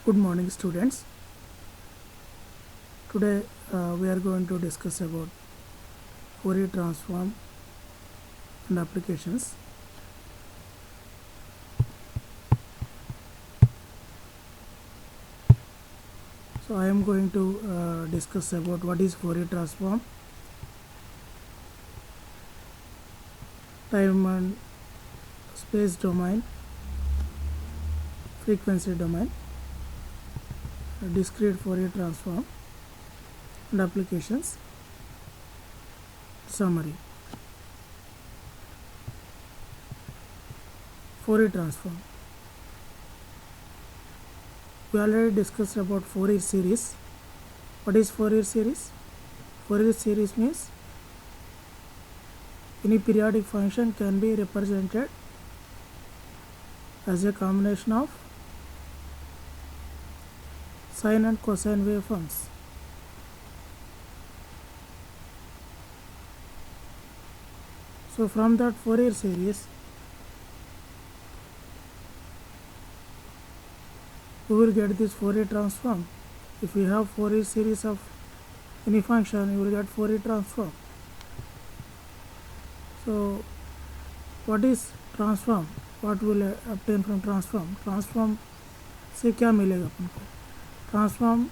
Good morning, students. Today we are going to discuss about Fourier transform and applications. So I am going to discuss about what is Fourier transform, time and space domain, frequency domain, discrete Fourier transform and applications. Summary. Fourier transform. We already discussed about Fourier series. What is Fourier series? Fourier series means any periodic function can be represented as a combination of sine and cosine waveforms. So from that Fourier series, we will get this Fourier transform. If we have Fourier series of any function, you will get Fourier transform. So what is transform? What will obtain from transform? Transform से क्या मिलेगा अपन को? Transform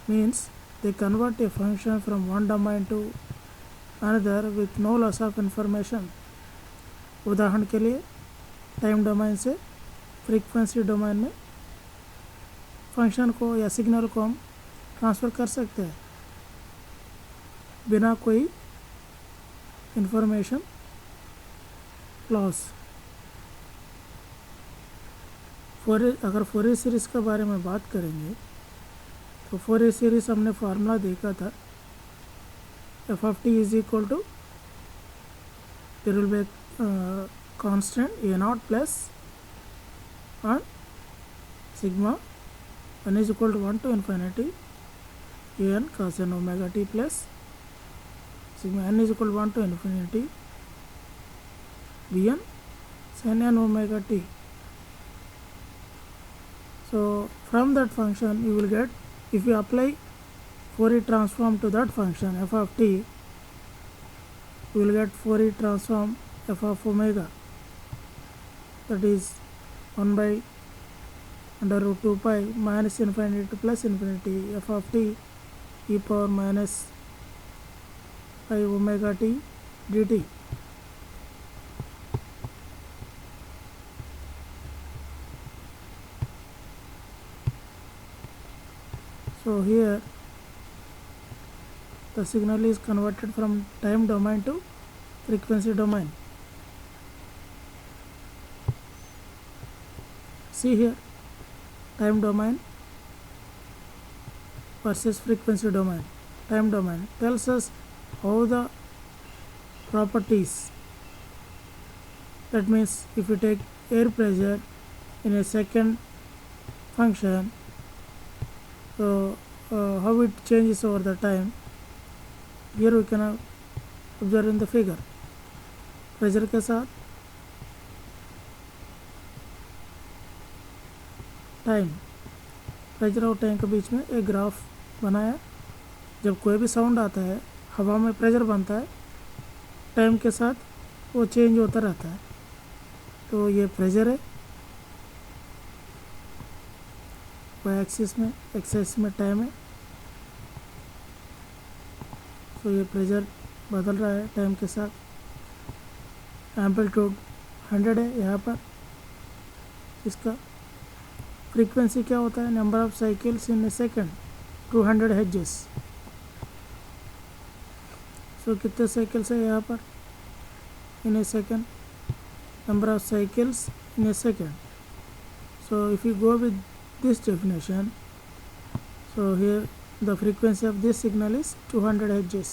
means they convert a function from one domain to another with no loss of information. उदाहरण के लिए time domain से frequency domain में function को या सिग्नल को हम ट्रांसफ़र कर सकते हैं बिना कोई इंफॉर्मेशन लॉस। अगर फोरियर सीरीज़ के बारे में बात करेंगे तो फोरियर सीरीज़ हमने फार्मूला देखा था, F of T is equal to there will be constant a naught plus और sigma n is equal to 1 to infinity an cos n omega t plus sigma n is equal to 1 to infinity bn sin n omega t. So from that function you will get, if you apply Fourier transform to that function f of t, you will get Fourier transform f of omega, that is 1 by under root 2 pi minus infinity to plus infinity f of t e power minus pi omega t dt. So here the signal is converted from time domain to frequency domain. See here, time domain versus frequency domain. Time domain tells us how the properties, that means if you take air pressure in a second function, so how it changes over the time. Here we can observe in the figure, pressure के साथ time, pressure और time के बीच में एक graph बनाया। जब कोई भी साउंड आता है हवा में प्रेशर बनता है, टाइम के साथ वो चेंज होता रहता है, तो ये प्रेशर है वाई एक्सिस में, एक्स एक्सिस में टाइम है। तो ये प्रेशर बदल रहा है टाइम के साथ। एम्पलीट्यूड 100 है यहाँ पर। इसका फ्रीक्वेंसी क्या होता है? Number of cycles in a second, 200 hertz. So कितने साइकिल्स है यहाँ पर in a second? Number of cycles in a second. So if you go with this definition, so here the frequency of this signal is 200 Hz.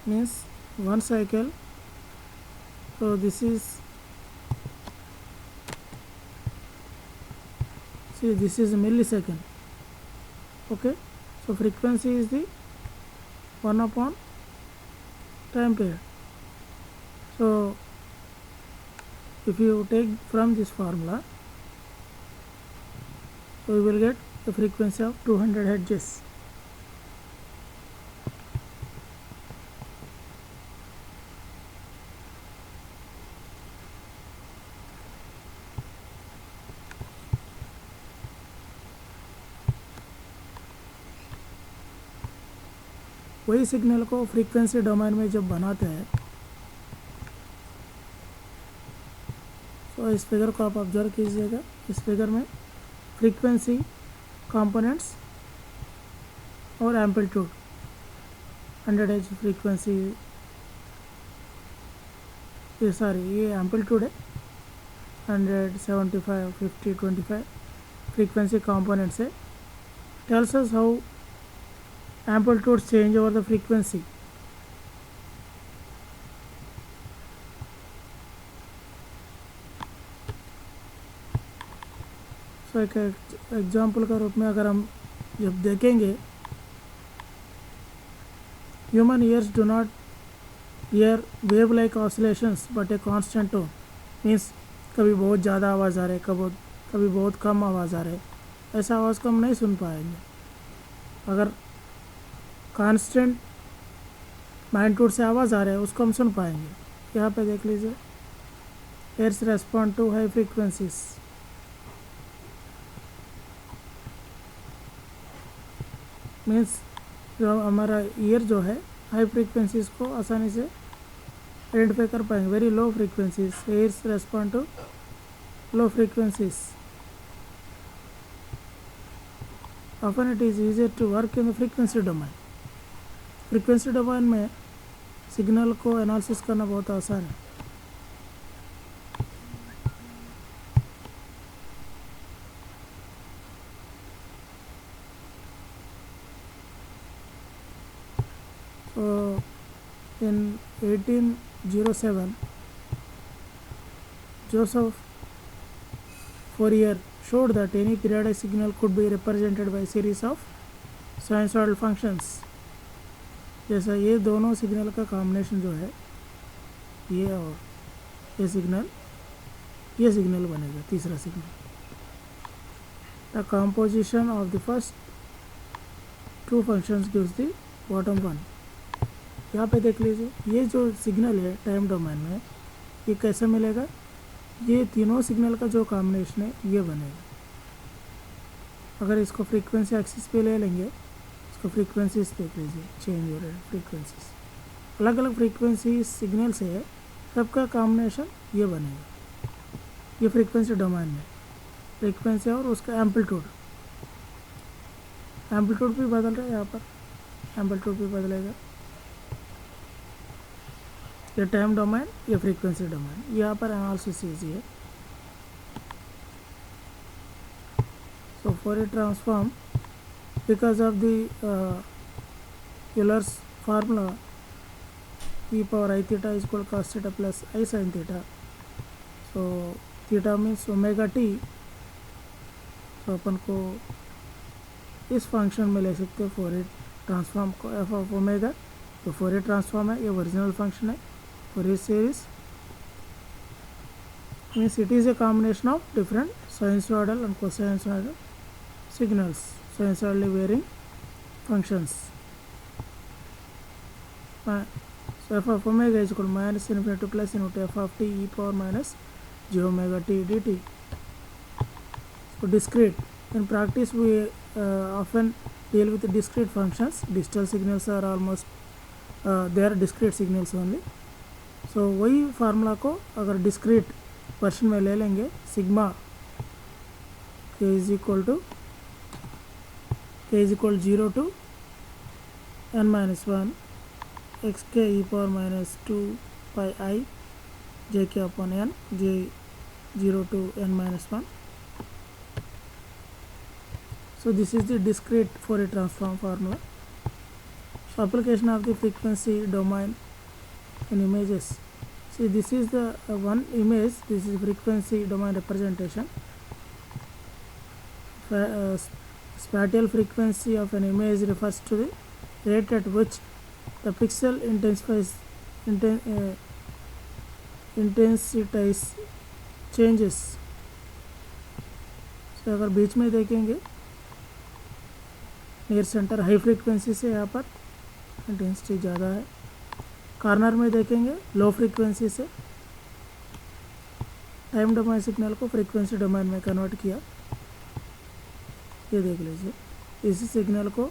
Means one cycle. So this is, see, this is a millisecond. Okay, so frequency is the 1 upon time period. So if you take from this formula, so you will get the frequency of 200 hertz. वही signal को frequency domain में जब बनाते हैं, तो इस figure को आप ऑब्जर्व कीजिएगा। इस फिगर में फ्रीक्वेंसी कंपोनेंट्स और एम्पलीट्यूड 100 हर्ट्ज फ्रीक्वेंसी, ये सारी ये एम्पलीट्यूड है, 100, 75, 50, 25 फ्रीक्वेंसी कंपोनेंट्स है। Tells us how amplitudes change over the frequency. So एक एग्जाम्पल का रूप में अगर हम जब देखेंगे, human ears do not hear wave like oscillations but a constant tone, means कभी बहुत ज़्यादा आवाज़ आ रहा है, कभी बहुत कम आवाज़ आ रहा है, ऐसा आवाज़ को हम नहीं सुन पाएंगे। अगर कांस्टेंट मैग्नीट्यूड से आवाज़ आ रहा है उसको हम सुन पाएंगे। यहाँ पे देख लीजिए, ears respond to high frequencies, means जो हमारा ईयर जो है हाई फ्रीक्वेंसीज को आसानी से आइडेंटिफाई कर पाएंगे। Very low frequencies, ears respond to low frequencies, often it is easier to work in the frequency domain. Frequency domain में सिग्नल को एनालिसिस करना बहुत आसान है। So in 1807, Joseph Fourier showed that any periodic signal could be represented by a series of sinusoidal functions. जैसा ये दोनों signal का कॉम्बिनेशन जो है, ये और ये सिग्नल बनेगा तीसरा signal. The composition of the first two functions gives the bottom one. यहाँ पे देख लीजिए, ये जो सिग्नल है टाइम डोमेन में, ये कैसे मिलेगा, ये तीनों सिग्नल का जो कॉम्बिनेशन है ये बनेगा। अगर इसको फ्रीक्वेंसी एक्सिस पे ले लेंगे, इसको फ्रीक्वेंसीज देख लीजिए, चेंज हो रहे हैं फ्रीक्वेंसीज, अलग अलग फ्रीक्वेंसी सिग्नल से सबका कॉम्बिनेशन ये बनेगा। ये फ्रीक्वेंसी डोमेन में फ्रीक्वेंसी और उसका एम्पलीट्यूड भी बदल रहा है, यहाँ पर एम्पलीट्यूड भी बदलेगा। ये टाइम डोमेन, ये फ्रीक्वेंसी डोमेन, यहाँ पर एनालिसिस इजी है। So Fourier transform, because of the Euler's formula, e power I theta is equal to cos theta plus I sin theta. So theta means omega t, तो अपन को इस function में ले सकते हैं फोरियर ट्रांसफॉर्म को, F of omega. तो Fourier transform है, ये ओरिजिनल फंक्शन है। Fourier series means it is a combination of different sinusoidal and cosinusoidal signals, sinusoidally varying functions. So f of omega is equal to minus infinity to plus infinity f of t e power minus j omega t dt. So discrete, in practice we often deal with discrete functions. Digital signals are almost they are discrete signals only. So वही formula को अगर discrete version में ले लेंगे, sigma k is equal to 0 to n minus 1 xk e power minus 2 pi I jk upon n, j 0 to n minus 1. So this is the discrete Fourier transform formula. So application of the frequency domain in images. See, this is the one image, this is frequency domain representation. Spatial frequency of an image refers to the rate at which the pixel intensities changes. तो अगर बीच में देखेंगे near centre high frequency से यहाँ पर intensity ज़्यादा है। Corner में देखेंगे लो फ्रीक्वेंसी से। टाइम डोमेन सिग्नल को फ्रीक्वेंसी डोमेन में कन्वर्ट किया, ये देख लीजिए। इसी सिग्नल को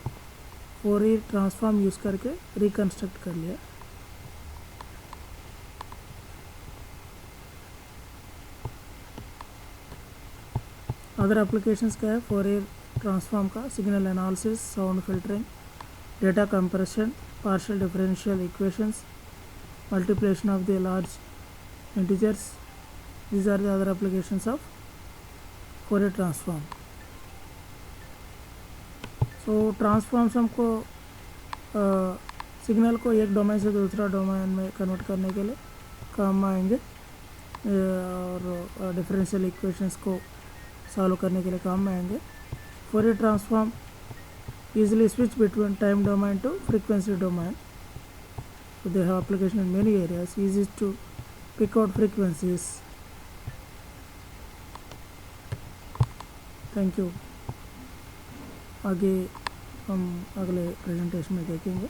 फोरियर ट्रांसफॉर्म यूज़ करके रिकन्स्ट्रक्ट कर लिया। अदर एप्लीकेशंस क्या है फोरियर ट्रांसफॉर्म का? Signal analysis, sound filtering, data compression, partial differential equations, multiplication of the large integers. These are the other applications of Fourier transform. So transforms हमको signal को एक domain से दूसरा डोमेन में convert करने के लिए काम आएंगे, और डिफरेंशियल इक्वेशंस को सॉल्व करने के लिए काम में आएंगे। Fourier transform easily switch between time domain to frequency domain. So they have application in many areas. Easy to pick out frequencies. Thank you. आगे हम अगले प्रेजेंटेशन में देखेंगे।